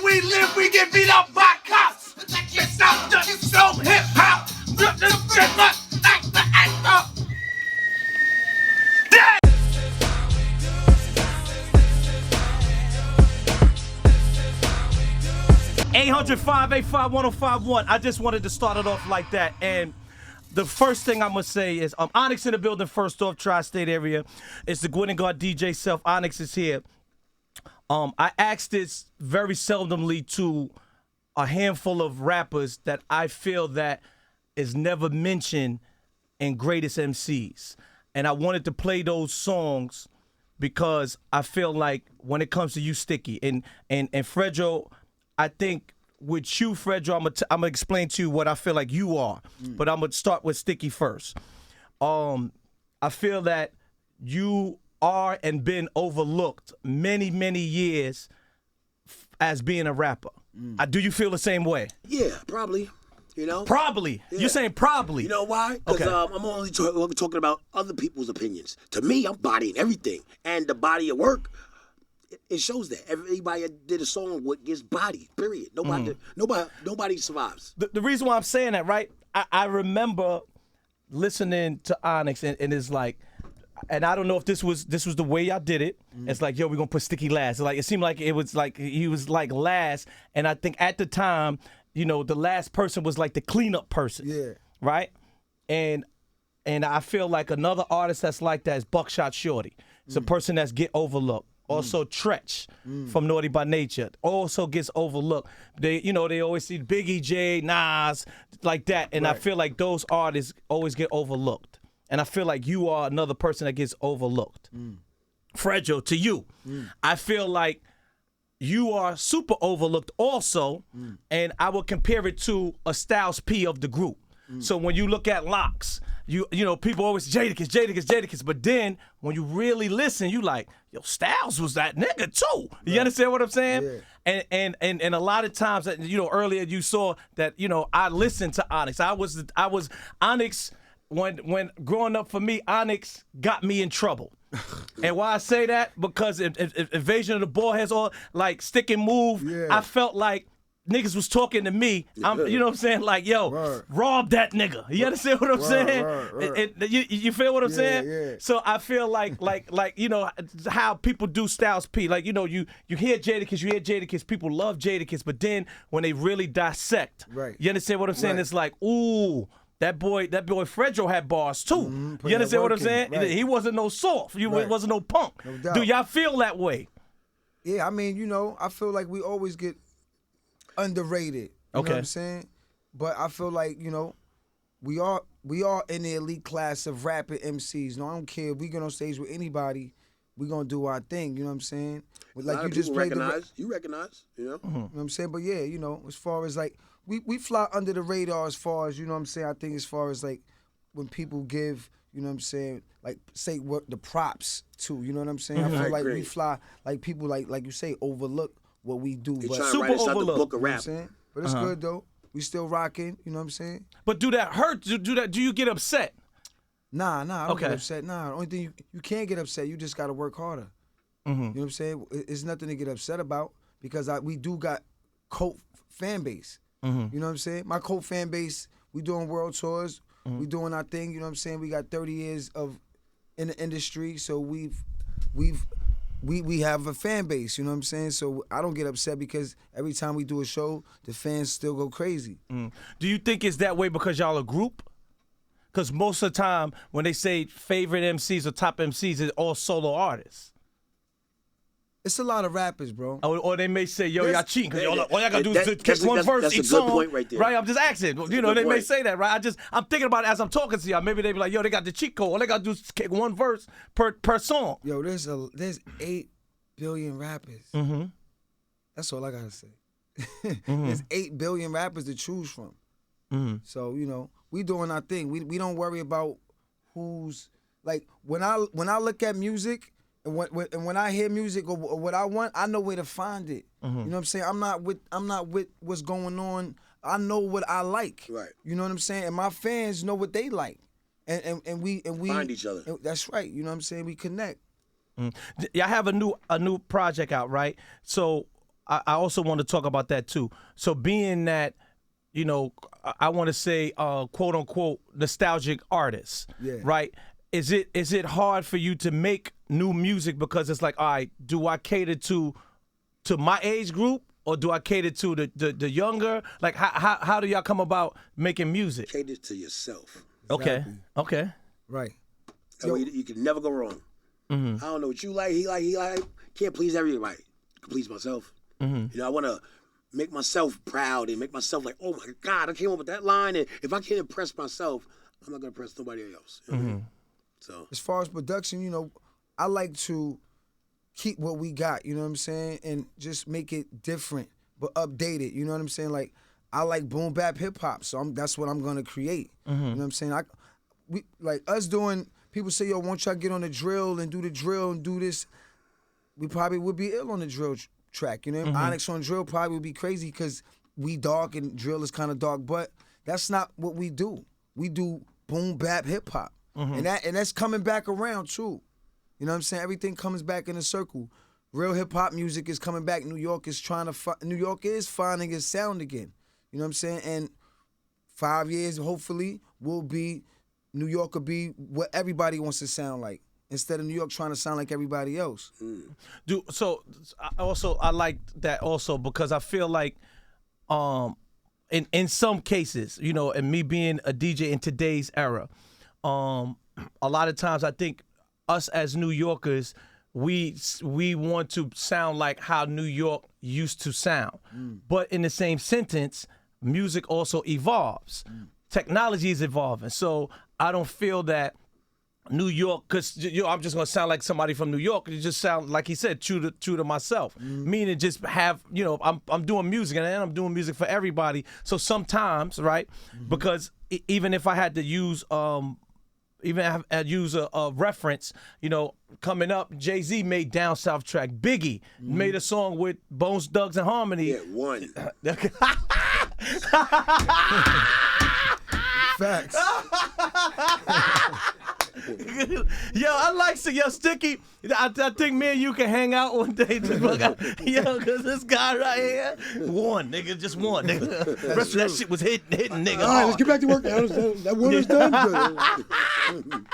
we live, we get beat up by cops. It's not just no hip hop. Like the anthem. 800-585-1051. I just wanted to start it off like that. And the first thing I'm going to say is Onyx in the building, first off, tri-state area. It's the Gwinin DJ Self. Onyx is here. I asked this very seldomly to a handful of rappers that I feel that is never mentioned in greatest MCs. And I wanted to play those songs because I feel like when it comes to you, Sticky, and Fredro, I think with you, Fredro, I'm gonna explain to you what I feel like you are, but I'm gonna start with Sticky first. I feel that you are and been overlooked many, many years as being a rapper. Do you feel the same way? Yeah, probably. You know? Probably. Yeah. You're saying probably. You know why? Because I'm only talking about other people's opinions. To me, I'm bodying everything. And the body of work, it shows that. Everybody that did a song gets bodied, period. Nobody survives. The reason why I'm saying that, right? I remember listening to Onyx and it's like, and I don't know if this was the way y'all did it. It's like, yo, we're gonna put Sticky last. Like it seemed like it was like he was like last, and I think at the time, you know, the last person was like the cleanup person. Yeah. Right? And I feel like another artist that's like that is Buckshot Shorty. It's a person that's get overlooked. Also Tretch from Naughty by Nature also gets overlooked. They always see Biggie J, Nas, like that. And I feel like those artists always get overlooked. And I feel like you are another person that gets overlooked. Fredro, to you, I feel like you are super overlooked also, and I would compare it to a Styles P of the group. So when you look at Locks, you know, people always Jadakiss, but then when you really listen, you like, yo, Styles was that nigga too. You understand what I'm saying? Yeah. And a lot of times, you know, earlier you saw that, you know, I listened to Onyx. I was Onyx. When growing up for me, Onyx got me in trouble. And why I say that? Because if Invasion of the Ball has all like Stick and Move, I felt like niggas was talking to me. You know what I'm saying? Like, yo, rob that nigga. You understand what I'm saying? You feel what I'm saying? Yeah. So I feel like you know how people do Styles P. Like, you know, you hear Jadakiss, people love Jadakiss, but then when they really dissect, you understand what I'm saying? It's like, ooh. That boy Fredro had bars too. You understand what I'm saying? Right. He wasn't no soft. He wasn't no punk. No doubt. Do y'all feel that way? Yeah, I mean, you know, I feel like we always get underrated. You know what I'm saying? But I feel like, you know, we are in the elite class of rapping MCs. No, I don't care if we get on stage with anybody, we gonna do our thing. You know what I'm saying? Like you just recognize, you know? You know what I'm saying? But yeah, you know, as far as like we fly under the radar as far as, you know what I'm saying, I think as far as like when people give, you know what I'm saying, like say what the props to, you know what I'm saying? I feel like we fly, like people like you say, overlook what we do. But super overlooked. The book of rap. You know what I'm saying? But it's good though. We still rocking, you know what I'm saying? But do that hurt? Do you get upset? Nah, I don't get upset. Nah, the only thing you can't get upset, you just gotta work harder. You know what I'm saying? It's nothing to get upset about because we do got cult fan base. You know what I'm saying? My cult fan base, we doing world tours, we doing our thing, you know what I'm saying? We got 30 years in the industry, so we have a fan base, you know what I'm saying? So I don't get upset because every time we do a show, the fans still go crazy. Do you think it's that way because y'all a group? Because most of the time when they say favorite MCs or top MCs, it's all solo artists. It's a lot of rappers, bro. Or they may say, yo, y'all cheating because all y'all gotta do is kick one verse each song. Point right there. Right? I'm just asking. You know, they may say that, right? I'm thinking about it as I'm talking to y'all. Maybe they be like, yo, they got the cheat code. All they gotta do is kick one verse per song. Yo, there's 8 billion rappers. That's all I gotta say. There's 8 billion rappers to choose from. So, you know, we doing our thing. We don't worry about who's like when I look at music. And when I hear music or what I want, I know where to find it. You know what I'm saying? I'm not with what's going on. I know what I like. Right. You know what I'm saying? And my fans know what they like. And we find each other. That's right. You know what I'm saying? We connect. Y'all have a new project out, right? So I also want to talk about that too. So being that, you know, I want to say quote unquote nostalgic artists, right? Is it hard for you to make new music because it's like, all right, do I cater to my age group or do I cater to the younger? Like how do y'all come about making music? Cater to yourself. Okay. Right. That way you can never go wrong. I don't know what you like, he like. Can't please everybody. I can please myself. You know, I want to make myself proud and make myself like, oh my God, I came up with that line. And if I can't impress myself, I'm not going to impress nobody else. You know what I mean? So as far as production, you know, I like to keep what we got, you know what I'm saying, and just make it different but updated. You know what I'm saying? Like I like boom bap hip hop, so that's what I'm gonna create. You know what I'm saying? We like us doing. People say, yo, won't y'all get on the drill and do the drill and do this? We probably would be ill on the drill track. You know, Onyx on drill probably would be crazy because we dark and drill is kind of dark, but that's not what we do. We do boom bap hip hop, and that's coming back around too. You know what I'm saying? Everything comes back in a circle. Real hip hop music is coming back. New York is finding its sound again. You know what I'm saying? And 5 years, hopefully, New York will be what everybody wants to sound like, instead of New York trying to sound like everybody else. So I like that also because I feel like in some cases, you know, and me being a DJ in today's era, a lot of times I think us as New Yorkers, we want to sound like how New York used to sound. But in the same sentence, music also evolves. Technology is evolving. So I don't feel that New York, because I'm just gonna sound like somebody from New York. You just sound like he said, true to myself. Meaning just have, you know, I'm doing music and I'm doing music for everybody. So sometimes, right? Because even if I had to use a reference, you know, coming up, Jay-Z made Down South track. Biggie made a song with Bones, Thugs, and Harmony. yeah, one. Facts. Yo, I like Sticky. I think me and you can hang out one day. Yo, because this guy right here, one, nigga, just one, nigga. The rest of that shit was hitting, nigga. All right, let's get back to work now. That work is done.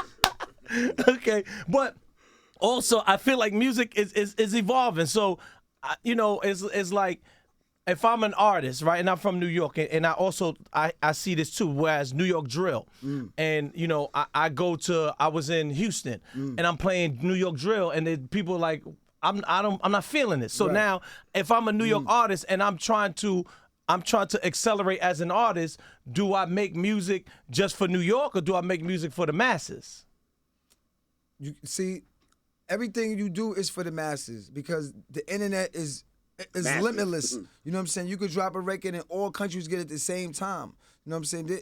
Okay, but also I feel like music is evolving. So, you know, it's like, if I'm an artist, right, and I'm from New York, and I see this too, whereas New York drill, and you know, I was in Houston, and I'm playing New York drill, and then people are like, I'm not feeling it. So now, if I'm a New York artist and I'm trying to accelerate as an artist, do I make music just for New York or do I make music for the masses? You see, everything you do is for the masses because the internet is limitless. You know what I'm saying? You could drop a record and all countries get it at the same time. You know what I'm saying?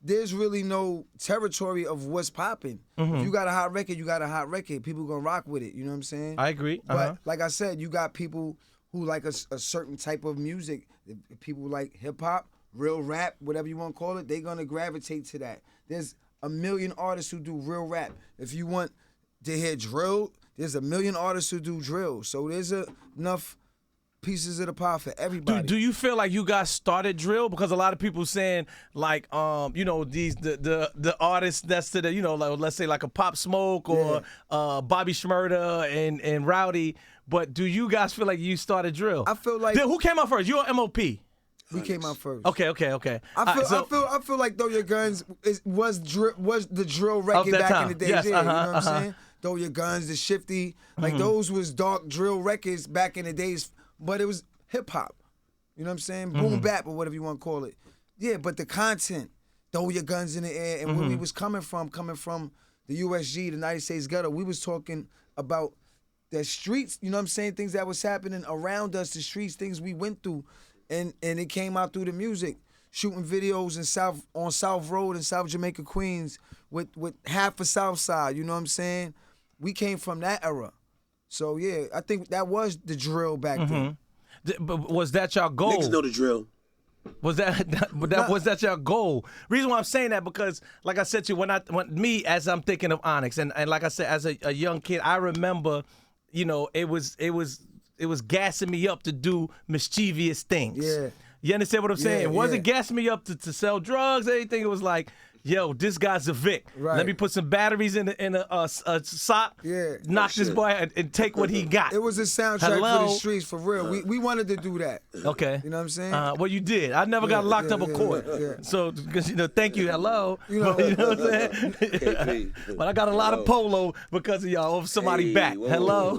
There's really no territory of what's popping. If you got a hot record, you got a hot record. People gonna rock with it. You know what I'm saying? I agree. But like I said, you got people who like a certain type of music. If people like hip hop, real rap, whatever you want to call it, they're gonna gravitate to that. There's a million artists who do real rap. If you want to hear drill, there's a million artists who do drill. So there's enough pieces of the pie for everybody. Do you feel like you guys started drill? Because a lot of people saying like you know, the artists that's to the, you know, like, let's say like a Pop Smoke or Bobby Shmurda and Rowdy, but do you guys feel like you started drill? I feel like who came out first? You or MOP? We came out first. Okay. I feel like Throw Your Guns was the drill record back time. in the day. Yes, you know what I'm saying? Throw Your Guns, The Shifty, like those was dark drill records back in the days. But it was hip hop. You know what I'm saying? Boom bap or whatever you want to call it. Yeah, but the content, throw your guns in the air, and where we was coming from the USG, the United States Ghetto, we was talking about the streets, you know what I'm saying? Things that was happening around us, the streets, things we went through. And it came out through the music. Shooting videos on South Road in South Jamaica, Queens, with half the South Side, you know what I'm saying? We came from that era. So, yeah, I think that was the drill back then. But was that your goal? Niggas know the drill. Was that your goal? Reason why I'm saying that because, like I said to you, as I'm thinking of Onyx, and like I said, as a young kid, I remember, you know, it was gassing me up to do mischievous things. Yeah. You understand what I'm saying? Yeah, It wasn't gassing me up to sell drugs or anything. It was like, yo, this guy's a Vic. Right. Let me put some batteries in a sock. Yeah. Knock this boy and take what he got. It was a soundtrack for the streets, for real. We wanted to do that. Okay. You know what I'm saying? Well, you did. I never got locked up in court. Yeah. So, because, thank you, hello. You know, You know what I'm saying? KP. But I got a lot of polo because of y'all, of somebody Hey, back. whoa. Hello.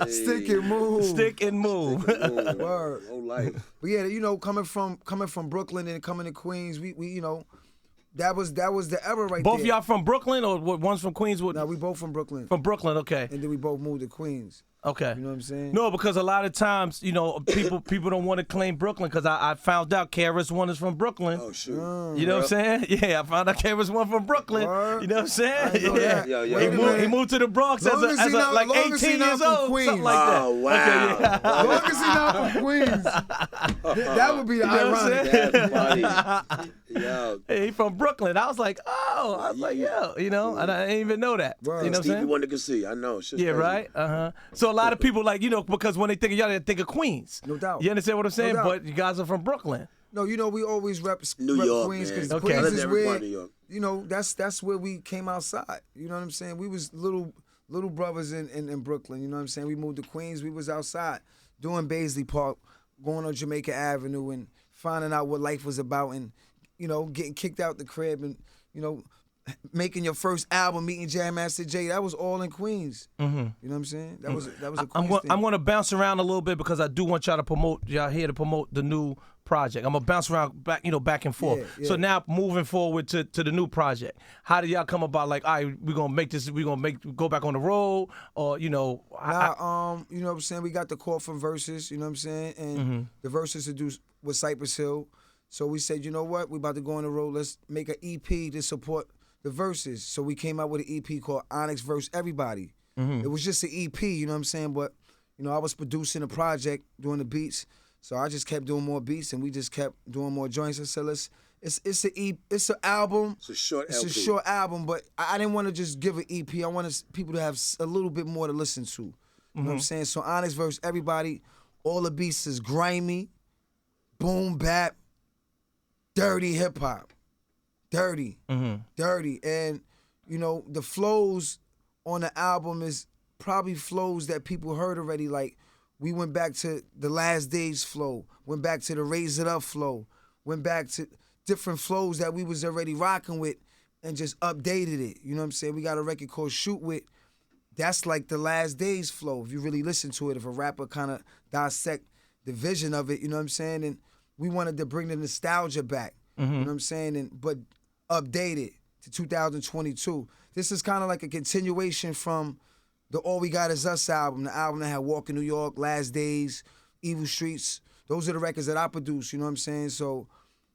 Stick and move. Stick and move. Word. Whole life. But yeah, coming from Brooklyn and coming to Queens, we that was the era right Both there. y'all from Brooklyn or one's from Queens? No, we both from Brooklyn. From Brooklyn, okay. And then we both moved to Queens. Okay. You know what I'm saying? No, because a lot of times, people don't want to claim Brooklyn because I found out KRS-One is from Brooklyn. Oh, shoot. You know what I'm saying? Yeah, I found out KRS-One from Brooklyn. Word. You know what I'm saying? I know that. Yo, Wait a minute. He moved to the Bronx Long as he not- like long as he 18 not years from old, Queens. something like that. Oh, wow. Okay, yeah. As long as he not from Queens, that would be the know what I'm ironic. saying? That's funny. Yo. Hey, he from Brooklyn. I was like, yo, and I didn't even know that. Word. You know what I'm Stevie saying? Wonder can see. I know. Shit's Yeah, crazy. right. So a lot of people because when they think of y'all, they think of Queens. No doubt. You understand what I'm saying? doubt. But you guys are from Brooklyn. No, we always rep New York, Queens man. because Okay. Queens I lived is in every part where of New York. that's where we came outside. You know what I'm saying? We was little brothers in Brooklyn. You know what I'm saying? We moved to Queens. We was outside doing Baisley Park, going on Jamaica Avenue, and finding out what life was about, and getting kicked out the crib, and making your first album, meeting Jam Master Jay. That was all in Queens. Mm-hmm. You know what I'm saying? That was a Queens thing. I'm going to bounce around a little bit because I do want y'all here to promote the new project. I'm going to bounce around back and forth. Yeah. So now moving forward to the new project. How do y'all come about all right, we're going to make this, go back on the road or, you know what I'm saying? We got the call from Versus, you know what I'm saying? And the Versus to do with Cypress Hill. So we said, you know what? We about to go on the road. Let's make an EP to support the Verses. So we came out with an EP called Onyx Verse Everybody. It was just an EP, you know what I'm saying? But, I was producing a project, doing the beats. So I just kept doing more beats and we just kept doing more joints. I said, it's an album. It's a short It's LP. a short album, but I didn't want to just give an EP. I wanted people to have a little bit more to listen to. You know what I'm saying? So Onyx Verse Everybody, all the beats is grimy, boom bap, dirty hip hop. Dirty. And, the flows on the album is probably flows that people heard already. Like, we went back to the Last Days flow, went back to the Raise It Up flow, went back to different flows that we was already rocking with and just updated it. You know what I'm saying? We got a record called Shoot With. That's like the Last Days flow, if you really listen to it, if a rapper kind of dissect the vision of it, you know what I'm saying? And we wanted to bring the nostalgia back, you know what I'm saying? But update it to 2022. This is kind of like a continuation from the All We Got Is Us album, the album that had Walk in New York, Last Days, Evil Streets. Those are the records that I produced, you know what I'm saying? So,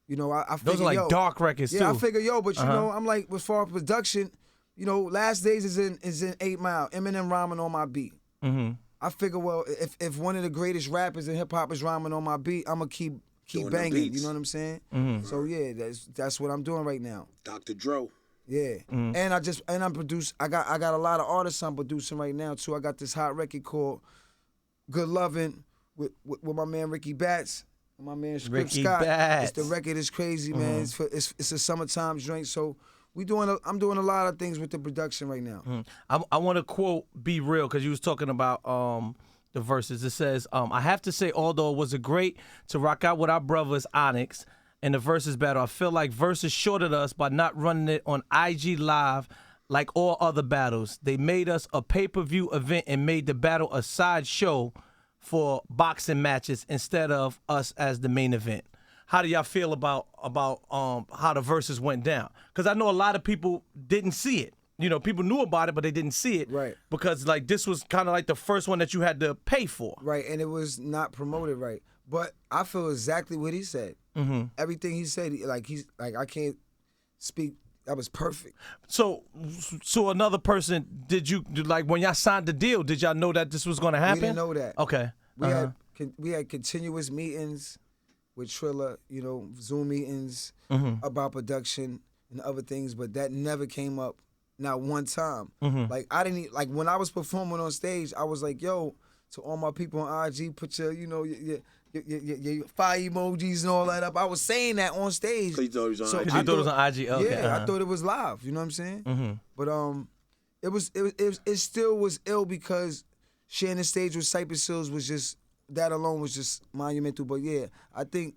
I figured, those are like dark records too. Yeah, I figure, but I'm like, as far as production, Last Days is in 8 Mile, Eminem rhyming on my beat. I figure, well, if one of the greatest rappers in hip hop is rhyming on my beat, I'm gonna keep Doing the banging. beats. You know what I'm saying? So yeah, that's what I'm doing right now. Dr. Dro. Yeah, and I'm produce. I got a lot of artists I'm producing right now too. I got this hot record called Good Lovin' with my man Ricky Batts, and my man Script Ricky Scott. Batts. The record is crazy, man. It's a summertime joint. So I'm doing a lot of things with the production right now. I want to quote Be Real because you was talking about the verses. It says, I have to say, although it was a great to rock out with our brothers Onyx in the versus battle, I feel like versus shorted us by not running it on IG Live like all other battles. They made us a pay-per-view event and made the battle a side show for boxing matches instead of us as the main event. How do y'all feel about how the verses went down? Because I know a lot of people didn't see it. People knew about it, but they didn't see it. Right. Because like this was kind of like the first one that you had to pay for. Right, and it was not promoted right. But I feel exactly what he said. Everything he said, I can't speak. That was perfect. So another person, did you like when y'all signed the deal? Did y'all know that this was going to happen? We didn't know that. Okay. We had continuous meetings with Trilla, Zoom meetings about production and other things, but that never came up. not one time. Like I didn't like when I was performing on stage, I was like, yo, to all my people on IG, put your, you know, your fire emojis and all that up. I was saying that on stage. So you thought it was on IG? Because you thought it was on IG. Okay. Yeah, I thought it was live. You know what I'm saying? But it still was ill because sharing the stage with Cypress Hills was just, that alone was just monumental. But yeah, I think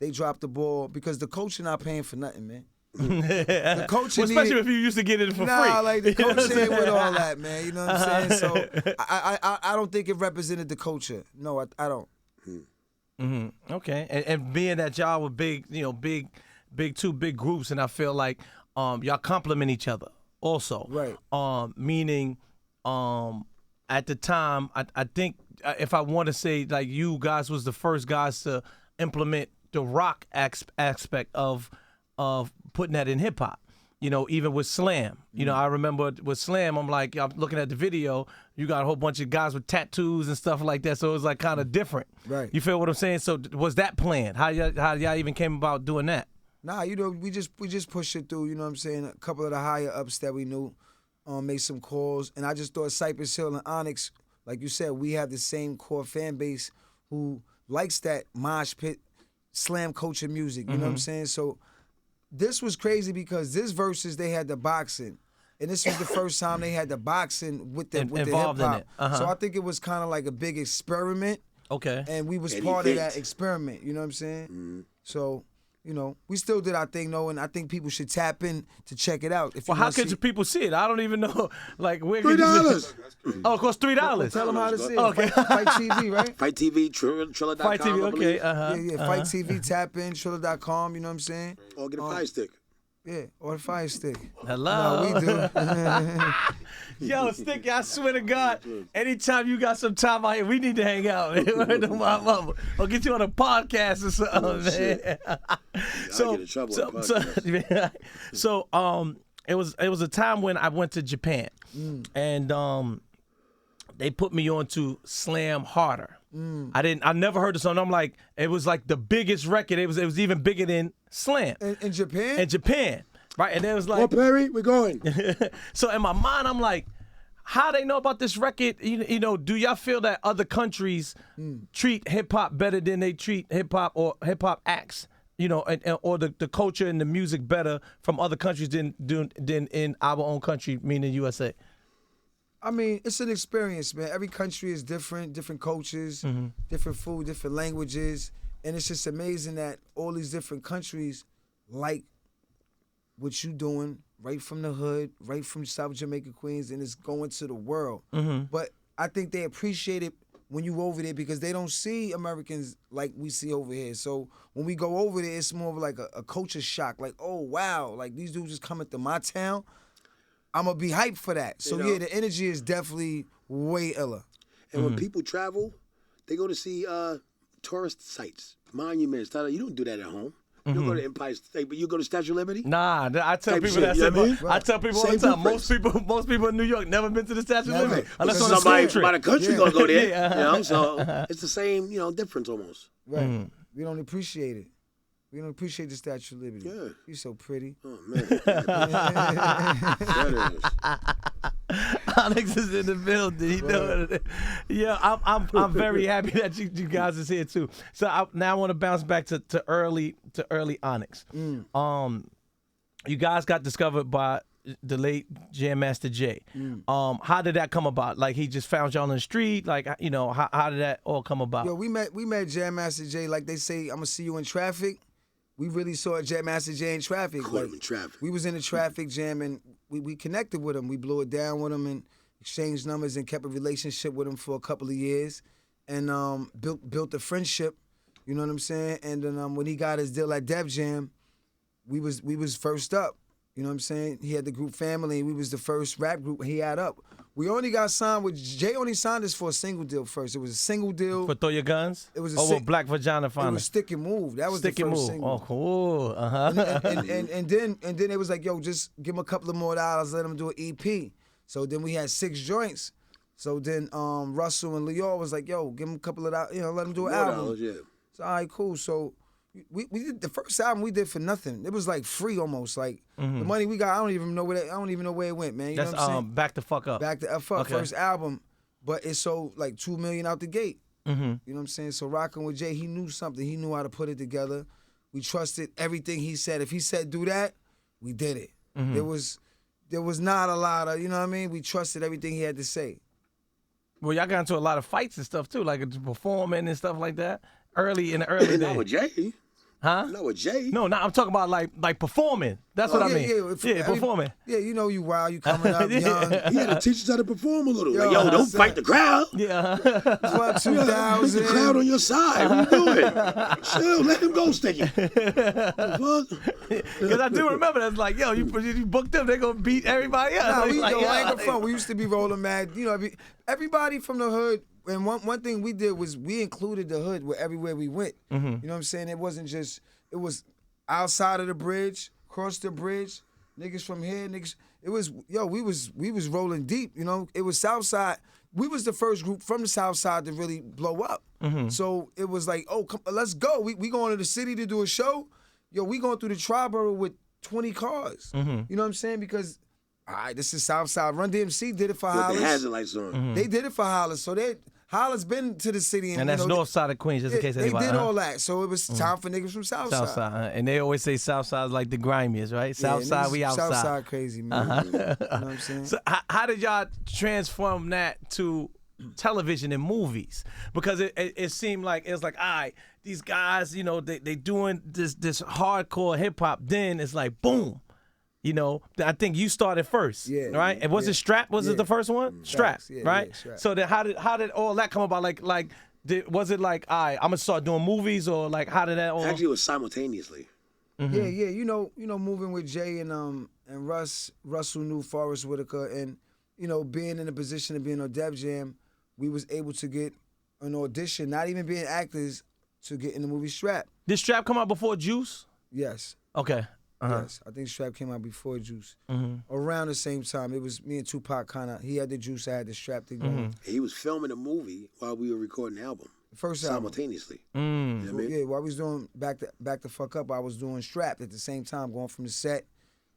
they dropped the ball because the coach not paying for nothing, man. The coach well, especially if you used to get it for free. Nah, like the coach ain't with all that, man. You know what I'm saying? So I don't think it represented the culture. No, I don't. Okay, and being that y'all were big, you know, two big groups, and I feel like y'all complement each other also. Right. Meaning, at the time, I think if I want to say like you guys was the first guys to implement the rock aspect of putting that in hip hop. You know, even with Slam. You know, I remember with Slam, I'm looking at the video, you got a whole bunch of guys with tattoos and stuff like that, so it was like kind of different. Right. You feel what I'm saying? So was that planned? How y'all even came about doing that? Nah, you know, we just pushed it through, you know what I'm saying? A couple of the higher ups that we knew made some calls, and I just thought Cypress Hill and Onyx, like you said, we have the same core fan base who likes that mosh pit, slam culture music, you know what I'm saying? So this was crazy because this versus they had the boxing, and this was the first time they had the boxing with the hip hop. So I think it was kind of like a big experiment. Okay. And we was part of that experiment. You know what I'm saying? So, you know, we still did our thing though, and I think people should tap in to check it out. Well, how could people see it? I don't even know. Like, where $3. Oh, it costs $3. Tell them how to see it. Okay. Fight TV, right? Fight TV, Triller.com. Fight TV, okay. Yeah, Fight TV, tap in, Triller.com, you know what I'm saying? Or get a Fire Stick. Yeah, or the Fire Stick. Hello. No, we do. Yo, Sticky, I swear to God, anytime you got some time out here, we need to hang out. Word to my mama. Or get you on a podcast or something, man. I get in trouble on podcasts. So, it was a time when I went to Japan, and they put me on to Slam Harder. I never heard the song. I'm like, it was like the biggest record. It was even bigger than Slam. In Japan? In Japan, right? And it was like, Well, Perry, we're going. so in my mind, I'm like, how they know about this record? You know, do y'all feel that other countries treat hip hop better than they treat hip hop or hip hop acts? You know, or the culture and the music better from other countries than in our own country, meaning USA? I mean, it's an experience, man. Every country is different cultures, different food, different languages. And it's just amazing that all these different countries like what you doing right from the hood, right from South Jamaica, Queens, and it's going to the world. But I think they appreciate it when you over there because they don't see Americans like we see over here. So when we go over there, it's more of like a culture shock. Like, oh, wow, like these dudes just coming to my town. I'm going to be hyped for that. So, yeah, the energy is definitely way iller. And when people travel, they go to see tourist sites, monuments. You don't do that at home. You don't go to Empire State, but you go to Statue of Liberty? Nah, I tell Type people shit, that. you know what I mean? I tell people all Same the time. difference. Most people in New York never been to the Statue of Never. Liberty unless Because on a somebody school from out trip. of country gonna go there. Yeah. You know, so it's the same, difference almost. Right. We don't appreciate it. We don't appreciate the Statue of Liberty. Yeah. You're so pretty. Oh man. That is. Onyx is in the building. You know what it is. Yeah, I'm very happy that you guys is here too. So now I want to bounce back to early Onyx. You guys got discovered by the late Jam Master Jay. How did that come about? Like he just found y'all on the street? Like how did that all come about? Yo, we met Jam Master Jay. Like they say, I'm gonna see you in traffic. We really saw Jam Master Jay in traffic. Caught him in traffic. We was in the traffic jam and we connected with him. We blew it down with him and exchanged numbers and kept a relationship with him for a couple of years, and built a friendship. You know what I'm saying? And then when he got his deal at Def Jam, we was first up. You know what I'm saying? He had the group Family. We was the first rap group he had up. We only got signed with Jay. Only signed us for a single deal first. It was a single deal. For Throw Your Guns? It was a Black Vagina It Finally. was Stick and Move. That was Stick the and first Move. single. Oh, cool. And then it was like, yo, just give him a couple of more dollars, let him do an EP. So then we had 6 joints. So then Russell and Leo was like, yo, give him a couple of dollars, let him do an More album. dollars, yeah. So all right, cool. So, we did the first album we did for nothing. It was like free almost. Like the money we got, I don't even know where it went, man. You That's know what I'm saying? Back the Fuck Up. Back to F Up, Okay. first album, but it sold like 2 million out the gate. You know what I'm saying? So rocking with Jay, he knew something. He knew how to put it together. We trusted everything he said. If he said do that, we did it. There was not a lot of, you know what I mean? We trusted everything he had to say. Well, y'all got into a lot of fights and stuff too, like performing and stuff like that. In the early Not days. with Jay. Huh? Not with Jay. No, I'm talking about like performing. That's what I mean. Yeah, performing. Yeah, you know you wild, you coming up young. He had to teach us how to perform a little. Yo, Like, don't son. fight the crowd. Yeah. What, Put the 2000? crowd on your side. What you doing? Chill, let him go, Sticky. Because I do remember that's like, yo, you booked them, they're gonna beat everybody else. Nah, Like, I ain't gonna front. We used to be rolling mad. You know, everybody from the hood. And one thing we did was we included the hood everywhere we went. You know what I'm saying? It wasn't just, it was outside of the bridge, across the bridge, niggas from here, niggas. It was, we was rolling deep, you know? It was Southside. We was the first group from the Southside to really blow up. So it was like, oh, come, let's go. We going to the city to do a show. Yo, we going through the Triborough with 20 cars. You know what I'm saying? Because, all right, this is Southside. Run DMC did it for With the Hollis. hazard lights on. They did it for Hollis. So Hollis been to the city. And that's north side of Queens, just in case they anybody. did all that. So it was time for niggas from Southside. Southside. And they always say Southside is like the grimiest, right? Southside, niggas we outside. Southside crazy, man. You know what I'm saying? So how did y'all transform that to television and movies? Because it seemed like it was like, all right, these guys, you know, they doing this hardcore hip hop. Then it's like boom, you know. I think you started first, Yeah, right? And was it Strap? Was it the first one? Strap, yeah, right? yeah, Strap. So then how did all that come about? Was it like, all right, I'm gonna start doing movies, or like how did that all? Actually, it was simultaneously. Yeah, you know, moving with Jay and Russell knew Forrest Whitaker, and you know, being in a position of being on Def Jam, we was able to get an audition, not even being actors, to get in the movie Strap. Did Strap come out before Juice? Yes. Okay. Yes, I think Strap came out before Juice. Around the same time, it was me and Tupac kind of. He had the Juice, I had the Strap thing going. He was filming a movie while we were recording the album. First album. Simultaneously. You know what I mean? Yeah, while I was doing back the fuck up, I was doing Strapped at the same time, going from the set,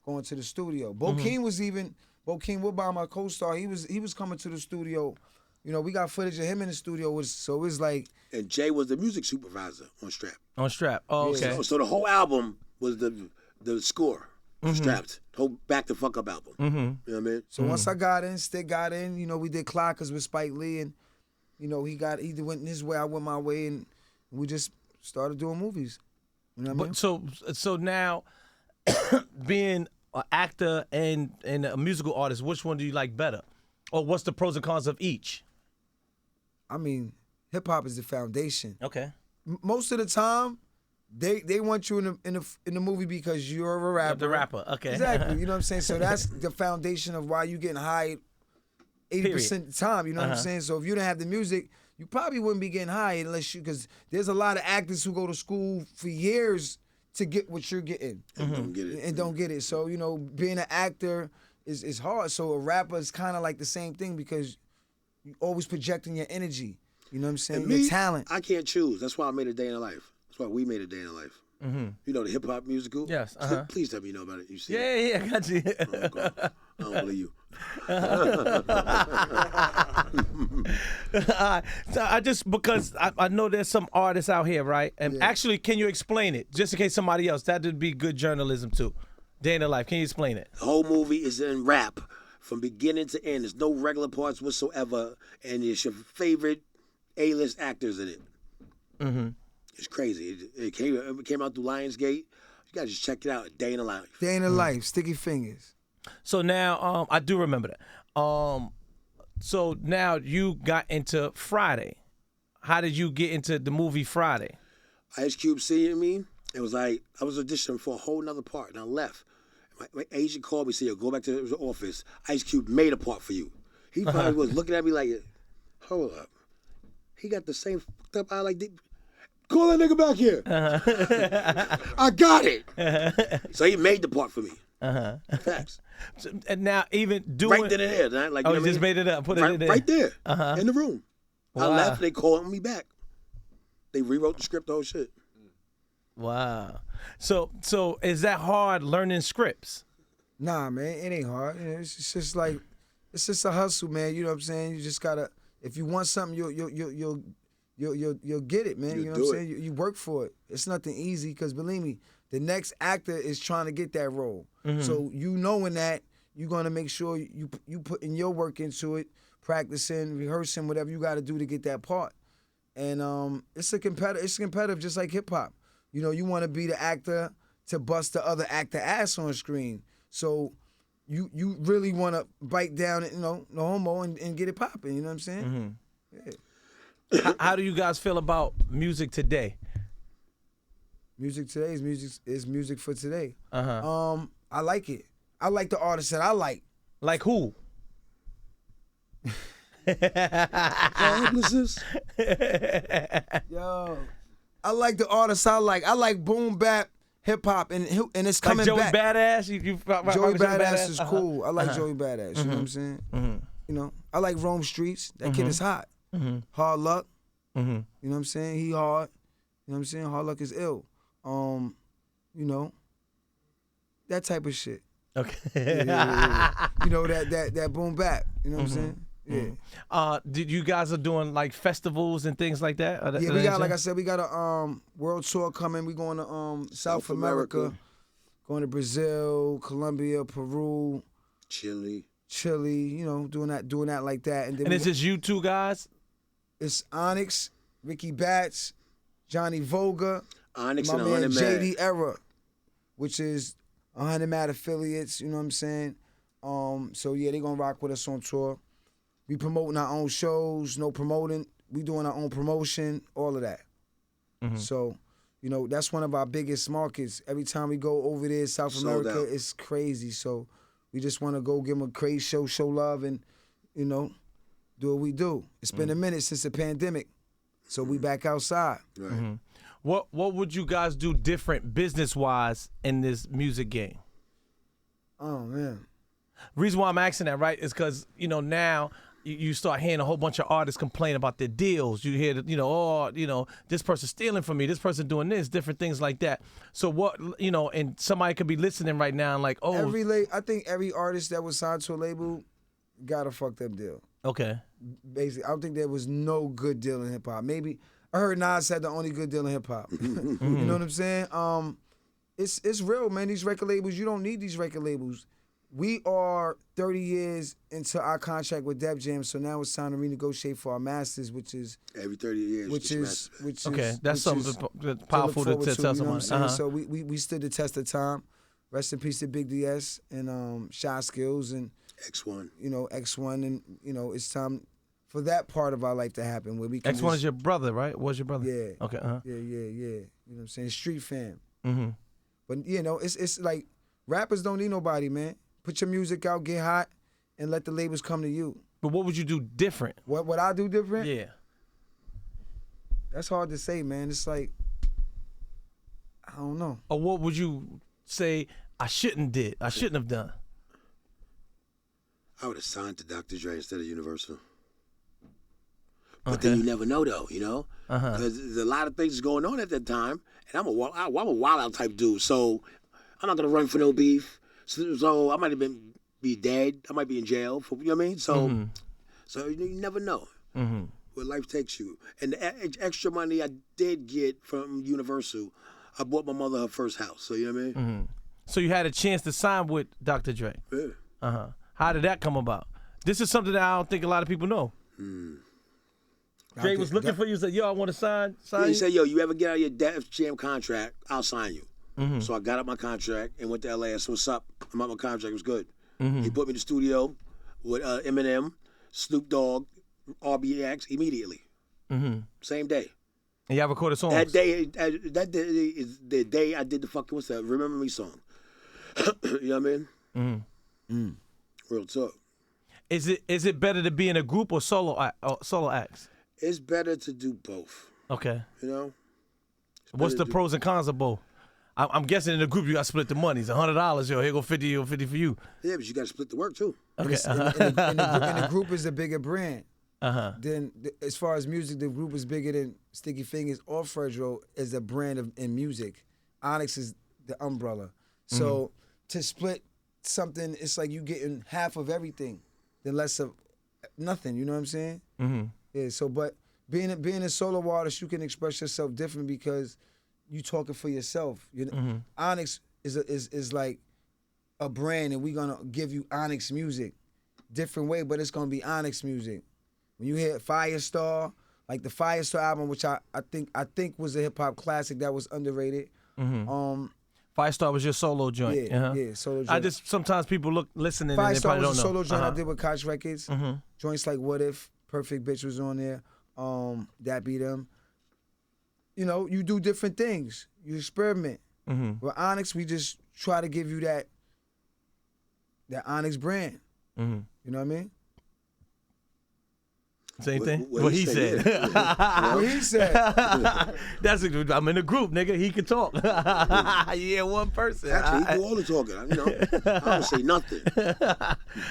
going to the studio. Bo King Wood by my co-star. He was coming to the studio. You know, we got footage of him in the studio, so it was like. And Jay was the music supervisor on Strap. On Strap. Oh, okay. So the whole album was the score. Strapped. Whole Back the Fuck Up album. You know what I mean? So once I got in, Stick got in, you know, we did Clockers with Spike Lee, and, you know, he went his way, I went my way, and we just started doing movies. You know what I mean? So now, being an actor and a musical artist, which one do you like better? Or what's the pros and cons of each? I mean, hip hop is the foundation. Okay. Most of the time, they want you in the movie because you're a rapper. The rapper, okay. Exactly. You know what I'm saying? So that's the foundation of why you getting hired 80% of the time. You know what I'm saying? So if you didn't have the music, you probably wouldn't be getting hired because there's a lot of actors who go to school for years to get what you're getting. And don't get it. And don't get it. So, you know, being an actor is hard. So a rapper is kind of like the same thing because you always projecting your energy. You know what I'm saying? Me, your talent. I can't choose. That's why I made A Day in the Life. That's why we made A Day in the Life. You know the hip hop musical? Yes. Please tell me you know about it. You see Yeah, I got you. Oh, God. I don't believe you. So I just, because I know there's some artists out here, right? And actually, can you explain it? Just in case somebody else, that would be good journalism too. Day in the Life, can you explain it? The whole movie is in rap from beginning to end. There's no regular parts whatsoever, and it's your favorite A-list actors in it. It's crazy. It came out through Lionsgate. You gotta just check it out. A Day in the Life. Day in the Life, Sticky Fingers. So now, I do remember that. So now you got into Friday. How did you get into the movie Friday? Ice Cube seeing me, it was like I was auditioning for a whole nother part, and I left. My agent called me, said, "Yo, go back to the office. Ice Cube made a part for you." He probably was looking at me like, "Hold up, he got the same fucked up eye like this. Call that nigga back here. I got it." So he made the part for me. Facts. So, and now even doing Right then and there. Like, oh, you know you what just I mean? made it up, put it right, in there. right there in the room. I Wow. left. They called me back. They rewrote the script, the whole shit. Wow. So is that hard learning scripts? Nah, man, it ain't hard. You know, it's just like, it's just a hustle, man. You know what I'm saying? You just gotta, if you want something, you'll get it, man. You know what I'm saying? You work for it. It's nothing easy, because believe me, the next actor is trying to get that role. So you knowing that, you're gonna make sure you putting your work into it, practicing, rehearsing, whatever you got to do to get that part. And it's competitive just like hip hop. You know, you want to be the actor to bust the other actor ass on screen. So you really want to bite down, you know, no homo, and get it popping. You know what I'm saying? Yeah. How do you guys feel about music today? Music today is music for today. Uh-huh. I like it. I like the artists that I like. Like who? Yo, I like the artists I like. I like boom bap, hip hop, and it's coming like Joey back. Badass? Joey Badass is cool. I like Joey Badass. You know what I'm saying? You know, I like Rome Streets. That kid is hot. Hard Luck. You know what I'm saying? He hard. You know what I'm saying? Hard Luck is ill. You know, that type of shit. Okay. Yeah. You know, that boom bap. You know what I'm saying? Yeah. Did you guys are doing like festivals and things like that? Yeah, we got, like I said, we got a world tour coming. We going to South America, going to Brazil, Colombia, Peru, Chile. You know, doing that like that. And then it's just you two guys? It's Onyx, Ricky Batts, Johnny Voga, Onyx my and man 100 JD Mad. Era, which is 100 Mad affiliates. You know what I'm saying? So yeah, they gonna rock with us on tour. We promoting our own shows, no promoting. We doing our own promotion, all of that. So, you know, that's one of our biggest markets. Every time we go over there, South Sold America, out. it's crazy. So we just want to go give them a crazy show love, and, you know, do what we do. It's been a minute since the pandemic, so we back outside. Right. What would you guys do different business-wise in this music game? Oh, man. Reason why I'm asking that, right, is because, you know, now you start hearing a whole bunch of artists complain about their deals. You hear, you know, oh, you know, this person's stealing from me, this person doing this, different things like that. So what, you know, and somebody could be listening right now and like, oh. I think every artist that was signed to a label got a fucked up deal. Okay. Basically, I don't think there was no good deal in hip hop. Maybe I heard Nas said the only good deal in hip hop. You know what I'm saying? It's real, man. These record labels, you don't need these record labels. We are 30 years into our contract with Def Jam, so now it's time to renegotiate for our masters, which is Every 30 years. which is Okay, that's which something is powerful look to forward tell you know someone. what I'm saying? So we stood the test of time. Rest in peace to Big DS and Shy Skills and X1. you know X1, and you know it's time for that part of our life to happen where we can X1 is your brother, right? Was your brother? Yeah. Okay. Yeah. You know what I'm saying? Street fam. Mm-hmm. But you know, it's like rappers don't need nobody, man. Put your music out, get hot, and let the labels come to you. But what would you do different? What I do different? Yeah. That's hard to say, man. It's like I don't know. Or what would you say I shouldn't have done? I would have signed to Dr. Dre instead of Universal. But Okay. then you never know, though, you know? Because there's a lot of things going on at that time, and I'm a wild out type dude, so I'm not going to run for no beef. So I might have be dead. I might be in jail, for, you know what I mean? So so you never know where life takes you. And the extra money I did get from Universal, I bought my mother her first house, so you know what I mean? So you had a chance to sign with Dr. Dre. Yeah. How did that come about? This is something that I don't think a lot of people know. Dre was looking for you, said, yo, I want to sign He you. said, yo, you ever get out of your Def Jam contract, I'll sign you. So I got out my contract and went to LA. I said, what's up? I'm out my contract. It was good. He put me in the studio with Eminem, Snoop Dogg, RBX immediately. Same day. And y'all recorded songs. That day is the day I did the fucking, what's that, Remember Me song. You know what I mean? Real talk. Is it better to be in a group or solo acts? It's better to do both, Okay. you know? What's the pros and cons of both? I'm guessing in the group you got to split the money. It's $100. Yo, here go 50 or 50 for you. Yeah, but you got to split the work, too. Okay. And the group is a bigger brand. Then, as far as music, the group is bigger than Sticky Fingers or Fredro as a brand in music. Onyx is the umbrella. So to split something, it's like you getting half of everything, then less of nothing. You know what I'm saying? Yeah. So, but being a solo artist, you can express yourself different because you talking for yourself. You know? Onyx is like a brand, and we're gonna give you Onyx music, different way, but it's gonna be Onyx music. When you hear Firestar, like the Firestar album, which I think was a hip hop classic that was underrated. Firestar was your solo joint. Yeah, solo joint. I just sometimes people listening and they Firestar probably was a don't know. solo joint I did with Koch Records. Joints like What If, Perfect Bitch was on there. That Be Them. You know, you do different things. You experiment. With Onyx, we just try to give you that Onyx brand. You know what I mean? Same thing? What he said. Yeah. What he said. I'm in a group, nigga. He can talk. Yeah, one person. Actually, he do all the talking. You know, I don't say nothing.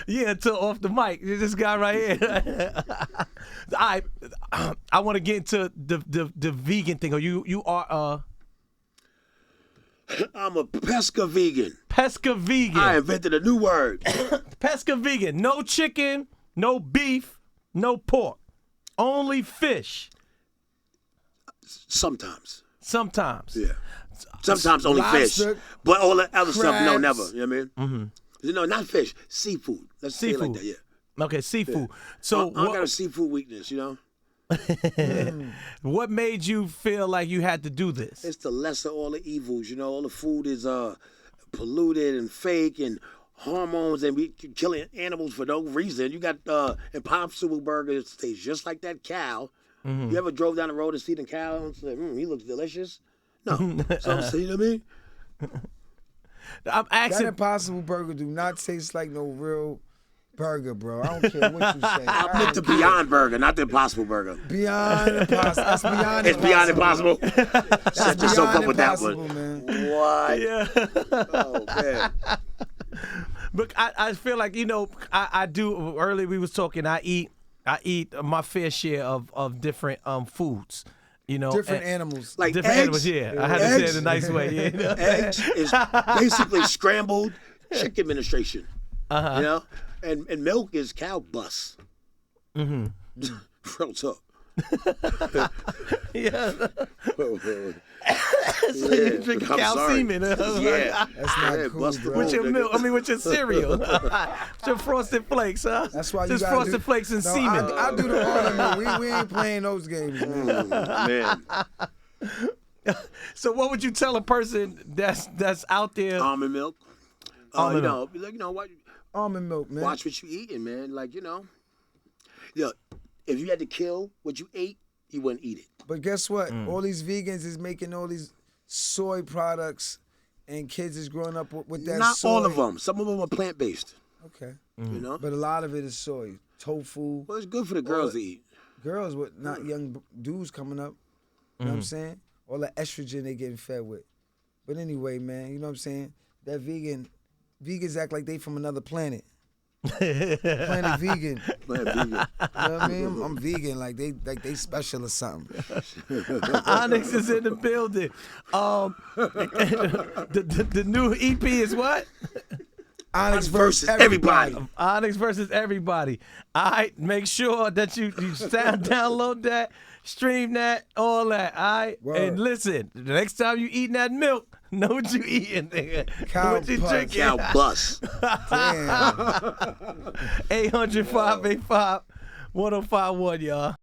Yeah, until off the mic. This guy right here. I want to get into the vegan thing. Or you are I'm a pesca vegan. pesca vegan. I invented a new word. Pesca vegan. No chicken, no beef, no pork. Only fish. Sometimes. Sometimes. Yeah. Sometimes only fish. Lobster, But all the other stuff, no, crabs. never. You know what I mean? No, not fish. Seafood. Let's say it like Seafood. that, yeah. Okay, seafood. So I got a seafood weakness, you know? what made you feel like you had to do this? It's the lesser of all the evils, you know? All the food is polluted and fake and hormones, and we killing animals for no reason. You got Impossible Burger that tastes just like that cow. You ever drove down the road and see the cow and said, he looks delicious? No. So I'm saying, you know what I mean? I'm That asking. Impossible Burger do not taste like no real burger, bro. I don't care what you say. I meant the Beyond Burger, not the Impossible Burger. Beyond Impossible. That's beyond It's Beyond Impossible. That's Shut yourself beyond up with that impossible, one. man. What? Yeah. Oh, man. But I feel like, you know, I do. Earlier we was talking. I eat my fair share of different foods. You know, Different animals. Like different eggs, animals. Yeah, I had to say it eggs- in a nice way. Yeah, you know? Eggs is basically scrambled chicken administration. You know? And milk is cow bus. Real talk. Yeah. So Yeah, you drink I'm cow sorry. semen. Yeah. That's not Yeah, cool, bust the bro. With your nigga. milk, with your cereal. With your Frosted Flakes, huh? That's why you Just gotta Frosted do, Flakes and no, semen. I do the ornament. We ain't playing those games, man. Man. So what would you tell a person that's out there? Almond milk. Almond You know what? Almond milk, man. Watch what you eating, man. Like, you know. Look, if you had to kill what you ate, you wouldn't eat it. But guess what? All these vegans is making all these soy products, and kids is growing up with that Not soy. all of them. Some of them are plant-based, Okay. you know? But a lot of it is soy. Tofu. Well, it's good for the girls to eat. Girls with not young dudes coming up. You know what I'm saying? All the estrogen they getting fed with. But anyway, man, you know what I'm saying? That vegans act like they from another planet. Planet vegan. Plant vegan. You know what I mean? I'm vegan, like they special or something. Onyx is in the building. The new EP is what? Onyx Versus everybody. Onyx versus everybody. All right, make sure that you download that, stream that, all that. All right, Word. and listen. The next time you eating that milk, know what you eating, nigga. Cow What you puss. drinking? Cow bus. Damn. 800-585-1051, y'all.